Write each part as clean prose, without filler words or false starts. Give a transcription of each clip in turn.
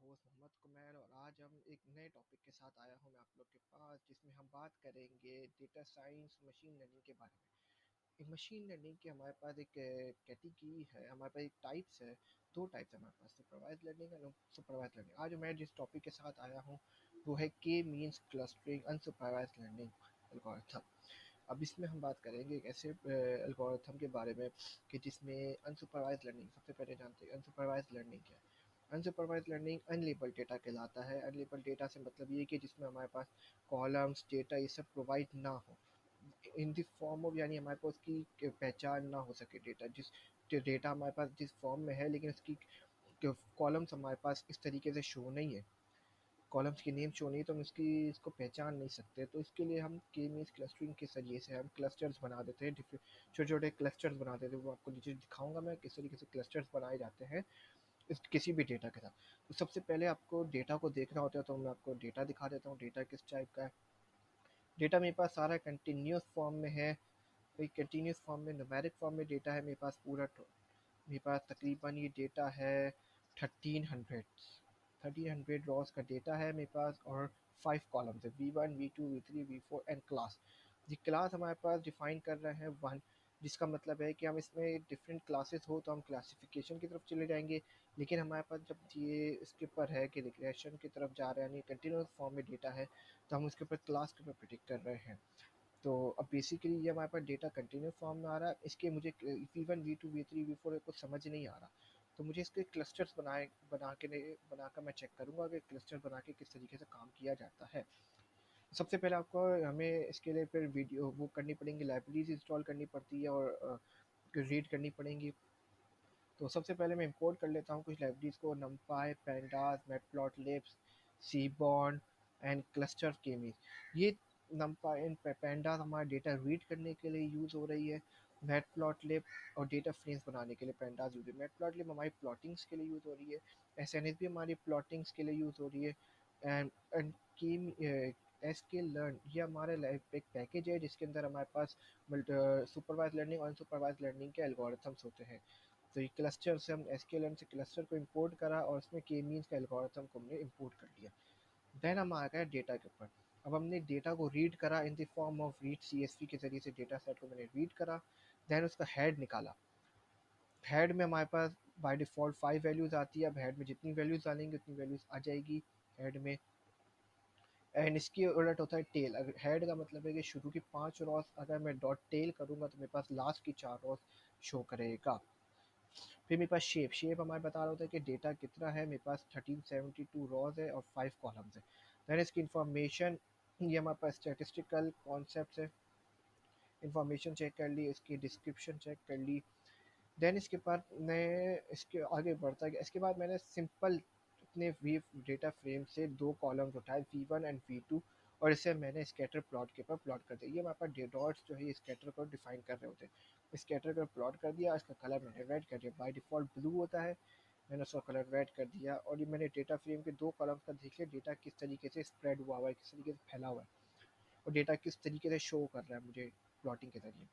Host Mohammad कुमैर और आज हम एक नए टॉपिक के साथ आया हूँ मैं आप लोग के पास जिसमें हम बात करेंगे डेटा साइंस मशीन लर्निंग के बारे में। एक मशीन लर्निंग की हमारे पास एक कैटेगरी है, हमारे पास एक टाइप्स है, दो टाइप्स है हमारे पास, सुपरवाइज लर्निंग और सुपरवाइज लर्निंग। आज मैं जिस टॉपिक के साथ आया हूँ वो है K means clustering unsupervised learning algorithm. अब इसमें हम बात करेंगे एक ऐसे एल्गोरिथम के बारे में कि जिसमें अनसुपरवाइज लर्निंग, सबसे पहले जानते हैं अनसुपरवाइज लर्निंग क्या है। अनसुपरवाइज लर्निंग अनलेबल्ड डेटा कहलाता है। अनलेबल्ड डेटा से मतलब ये कि जिसमें हमारे पास कॉलम्स डेटा ये सब प्रोवाइड ना हो इन द फॉर्म ऑफ, यानी हमारे पास उसकी पहचान ना हो सके। डेटा जिस डेटा हमारे पास जिस फॉर्म में है लेकिन उसकी कॉलम्स हमारे पास इस तरीके से शो नहीं है, कॉलम्स की नेम शो नहीं, तो हम इसको पहचान नहीं सकते। तो इसके लिए हम के मीन्स क्लस्टरिंग के जरिए से हम क्लस्टर्स बना देते हैं, छोटे छोटे क्लस्टर्स बना देते हैं। वो आपको नीचे दिखाऊंगा मैं किस तरीके से क्लस्टर्स बनाए जाते हैं इस किसी भी डेटा के साथ। तो सबसे पहले आपको डेटा को देखना होता है, तो मैं आपको डेटा दिखा देता हूँ डेटा किस टाइप का है। डेटा मेरे पास सारा कंटिन्यूस फॉर्म में है, कंटिन्यूस फॉर्म में न्यूमेरिक फॉर्म में डेटा है मेरे पास पूरा। मेरे पास तकरीबन ये डेटा है 1300 1300 रॉस का डेटा है मेरे पास, और 5 कॉलम्स है V1 V2 V3 V4 and class. ये क्लास हमारे पास डिफाइन कर रहे हैं 1, जिसका मतलब है कि हम इसमें डिफरेंट क्लासेस हो तो हम क्लासिफिकेशन की तरफ चले जाएंगे। लेकिन हमारे पास जब ये इसके ऊपर है कि रिग्रेशन की तरफ जा रहे हैं, यानी कंटिन्यूस फॉर्म में डेटा है, तो हम उसके ऊपर क्लास के ऊपर प्रिडिक्ट कर रहे हैं। तो अब बेसिकली ये हमारे पास डेटा कंटिन्यू फॉर्म में आ रहा है। इसके मुझे V1 V2 V3 V4 कुछ समझ नहीं आ रहा, तो मुझे इसके क्लस्टर्स बनाकर मैं चेक करूँगा कि क्लस्टर बना के किस तरीके से काम किया जाता है। सबसे पहले आपको हमें इसके लिए फिर वीडियो वो करनी पड़ेंगी, लाइब्रेरीज इंस्टॉल करनी पड़ती है और रीड करनी पड़ेंगी। तो सबसे पहले मैं इंपोर्ट कर लेता हूँ कुछ लाइब्रेरीज को, numpy, pandas, matplotlib, seaborn and cluster के मीन्स। ये numpy एंड pandas हमारा डेटा रीड करने के लिए यूज़ हो रही है। मैटप्लॉटलिब और डेटा फ्रेम्स बनाने के लिए pandas यूज है। मैटप्लॉटलिब हमारी प्लॉटिंग्स के लिए यूज़ हो रही है। एसएनएस भी हमारी प्लॉटिंग्स के लिए यूज़ हो रही है। एंड की एसके लर्न ये हमारे एक पैकेज है जिसके अंदर हमारे पास सुपरवाइज लर्निंग और अनसुपरवाइज लर्निंग के एल्गोरिथम्स होते हैं। तो ये क्लस्टर से हम एसक्यूएलएन से क्लस्टर को इंपोर्ट करा और उसमें के मीन्स का एल्गोरिथम को हमने इंपोर्ट कर लिया। देन हम आ गए डेटा के ऊपर। अब हमने डेटा को रीड करा in the form of read CSV के जरिए से डेटा सेट को मैंने रीड करा। देन उसका हेड निकाला। हेड में हमारे पास बाय डिफ़ॉल्ट 5 वैल्यूज़ आती है। अब हेड में जितनी वैल्यूज़ डालेंगे उतनी वैल्यूज़ आ जाएगी हेड में। एंड इसकी उलट होता है टेल। अगर हेड का मतलब है कि शुरू की 5 रॉस अगर मैं डॉट टेल करूँगा तो मेरे पास लास्ट की 4 रॉस शो करेगा। फिर मेरे पास शेप हमारे बता रहा होता है कि डेटा कितना है। मेरे पास 1372 रॉज है और 5 कॉलम्स है। दैन इसकी इंफॉर्मेशन, ये हमारे पास स्टेटिस्टिकल कॉन्सेप्ट है। इंफॉर्मेशन चेक कर ली, इसकी डिस्क्रिप्शन चेक कर ली। देन इसके बाद मैं इसके आगे बढ़ता गया। इसके बाद मैंने सिंपल अपने वी डेटा फ्रेम से 2 कॉलम्स उठाए V1 एंड V2, और इसे मैंने स्कैटर प्लॉट के ऊपर प्लॉट कर दिया। ये हमारे पास डॉट्स जो है स्कैटर को डिफाइन कर रहे होते हैं। स्कैटर को प्लॉट कर दिया, इसका कलर मैंने रेड कर दिया। बाय डिफ़ॉल्ट ब्लू होता है, मैंने उसका कलर रेड कर दिया। और ये मैंने डेटा फ्रेम के 2 कॉलम्स का देख लिया, डेटा किस तरीके से स्प्रेड हुआ हुआ है, किस तरीके से फैला हुआ है, और डेटा किस तरीके से शो कर रहा है मुझे प्लॉटिंग के जरिए।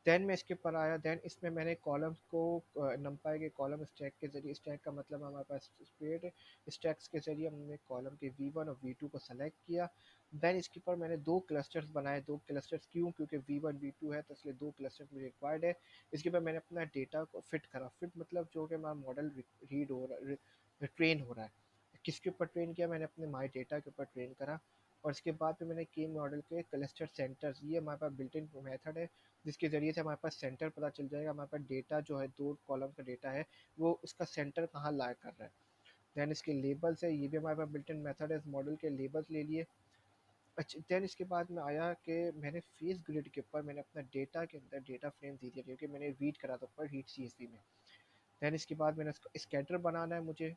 देन मैं इसके ऊपर आया। देन इसमें मैंने कॉलम्स को नंपाई के कॉलम स्टैक के जरिए, स्टैक का मतलब हमारे पास स्प्रेड स्टैक्स के जरिए हमने कॉलम के V1 और V2 को सेलेक्ट किया। देन इसके ऊपर मैंने 2 क्लस्टर्स बनाए। 2 क्लस्टर्स क्यों? क्योंकि V1 V2 है तो इसलिए 2 क्लस्टर्स मुझे रिक्वायर्ड है। इसके ऊपर मैंने अपना डेटा को फिट करा। फिट मतलब जो कि हमारा मॉडल रीड हो रहा है, ट्रेन हो रहा है। किसके ऊपर ट्रेन किया? मैंने अपने माई डेटा के ऊपर ट्रेन करा। और इसके बाद फिर मैंने के मॉडल के क्लस्टर सेंटर्स, ये हमारे पास बिल्ट इन मेथड है जिसके ज़रिए से हमारे पास सेंटर पता चल जाएगा। हमारे पास डेटा जो है 2 कॉलम का डेटा है वो उसका सेंटर कहाँ ला कर रहा है। दैन इसके लेबल्स है, ये भी हमारे पास बिल्ट इन मेथड है। इस मॉडल के लेबल्स ले लिए। अच्छा, दैन इसके बाद में आया कि मैंने फेस ग्रिड के ऊपर मैंने अपना डेटा के अंदर डेटा फ्रेम दे दिया क्योंकि मैंने रीड करा था ऊपर हीट CSV में। दैन इसके बाद मैंने उसका स्कैटर बनाना है मुझे,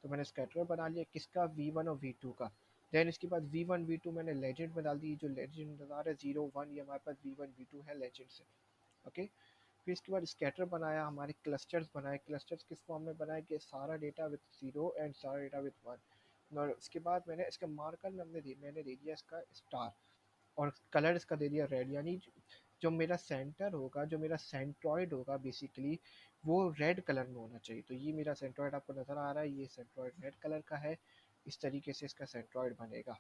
तो मैंने स्कैटर बना लिया किसका? V1 और V2 का। देन इसके बाद V1 V2 मैंने लेजेंड में डाल दी। जो लेजेंड बता रहा है 0 1, ये हमारे पास V1 V2 है लेजेंड से। ओके। फिर इसके बाद स्कैटर बनाया, हमारे क्लस्टर्स बनाए। क्लस्टर्स किस फॉर्म में बनाए कि सारा डेटा विद 0 एंड सारा डेटा विद 1। और उसके बाद मैंने इसका मार्कर में मैंने दे दिया इसका स्टार, और कलर इसका दे दिया रेड। यानी जो मेरा सेंटर होगा, जो मेरा सेंट्रॉइड होगा बेसिकली, वो रेड कलर में होना चाहिए। तो ये मेरा सेंट्रॉइड आपको नज़र आ रहा है, ये सेंट्रॉइड रेड कलर का है। इस तरीके से इसका सेंट्रॉइड बनेगा।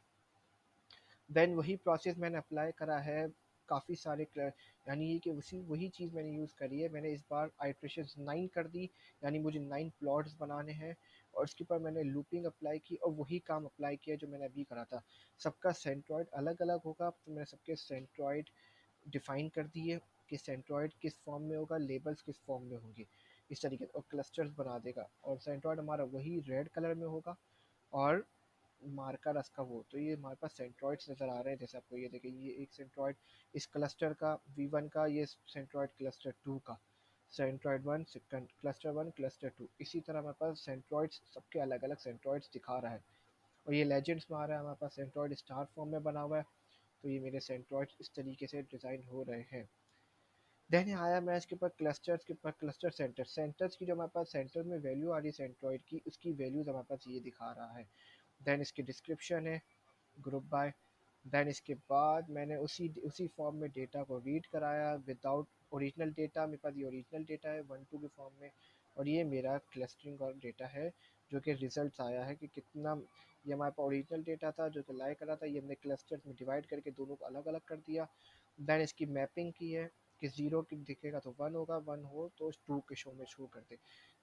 देन वही प्रोसेस मैंने अप्लाई करा है काफ़ी सारे यानी कि उसी वही चीज़ मैंने यूज़ करी है। मैंने इस बार आइट्रेशन 9 कर दी, यानी मुझे 9 प्लॉट्स बनाने हैं, और उसके ऊपर मैंने लूपिंग अप्लाई की और वही काम अप्लाई किया जो मैंने अभी करा था। सबका सेंट्रॉइड अलग अलग होगा, तो मैंने सबके सेंट्रॉइड डिफाइन कर दिए कि सेंट्रॉइड किस फॉर्म में होगा, लेबल्स किस फॉर्म में होंगे, इस तरीके से, और क्लस्टर्स बना देगा। और सेंट्रॉइड हमारा वही रेड कलर में होगा, और मार्कर इसका वो, तो ये हमारे पास सेंट्रॉइड्स नज़र आ रहे हैं। जैसे आपको ये देखिए, ये एक सेंट्रॉइड इस क्लस्टर का V1 का, ये सेंट्रॉइड क्लस्टर 2 का, सेंट्रॉइड 1 सेकंड क्लस्टर 1 क्लस्टर 2, इसी तरह हमारे पास सेंट्रॉइड्स सबके अलग अलग सेंट्रॉइड्स दिखा रहा है। और ये लेजेंड्स में आ रहा है हमारे पास सेंट्रॉइड स्टार फॉर्म में बना हुआ है। तो ये मेरे सेंट्रॉइड्स इस तरीके से डिज़ाइन हो रहे हैं। देन आया मैं इसके ऊपर क्लस्टर्स के ऊपर, क्लस्टर सेंटर्स की जो हमारे पास सेंटर में वैल्यू आ रही है सेंट्रॉइड की, उसकी वैल्यूज़ हमारे पास ये दिखा रहा है। देन इसकी डिस्क्रिप्शन है ग्रुप बाय। देन इसके बाद मैंने उसी उसी फॉर्म में डेटा को रीड कराया विदाउट ओरिजिनल डेटा। मेरे पास ये ओरिजिनल डेटा है 1 2 के फॉर्म में, और ये मेरा क्लस्टरिंग और डेटा है जो कि रिजल्ट्स आया है कि कितना। ये हमारे पास ओरिजिनल डेटा था जो कि लाई करा था, ये हमने क्लस्टर्स में डिवाइड करके दोनों को अलग अलग कर दिया। देन इसकी मैपिंग की है कि ज़ीरो की दिखेगा तो 1 होगा, 1 हो तो 2 के शो में शो कर दे।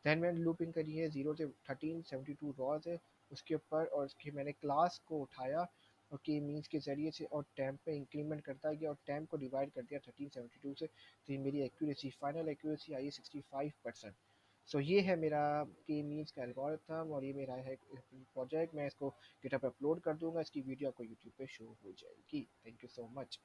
देन मैंने लूपिंग करी है 0 से 1372 रॉज है उसके ऊपर, और उसकी मैंने क्लास को उठाया और की मीन्स के ज़रिए से, और टैम्प पे इंक्रीमेंट करता गया और टैम्प को डिवाइड कर दिया 1372 से। तो ये मेरी एक्यूरेसी, फाइनल एक्यूरेसी आई है 65%। सो ये है मेरा के मीन्स का एल्गोरिथम, और ये मेरा है प्रोजेक्ट। मैं इसको गिटहब पे अपलोड कर दूंगा, इसकी वीडियो आपको यूट्यूब पे शो हो जाएगी। Thank you so much.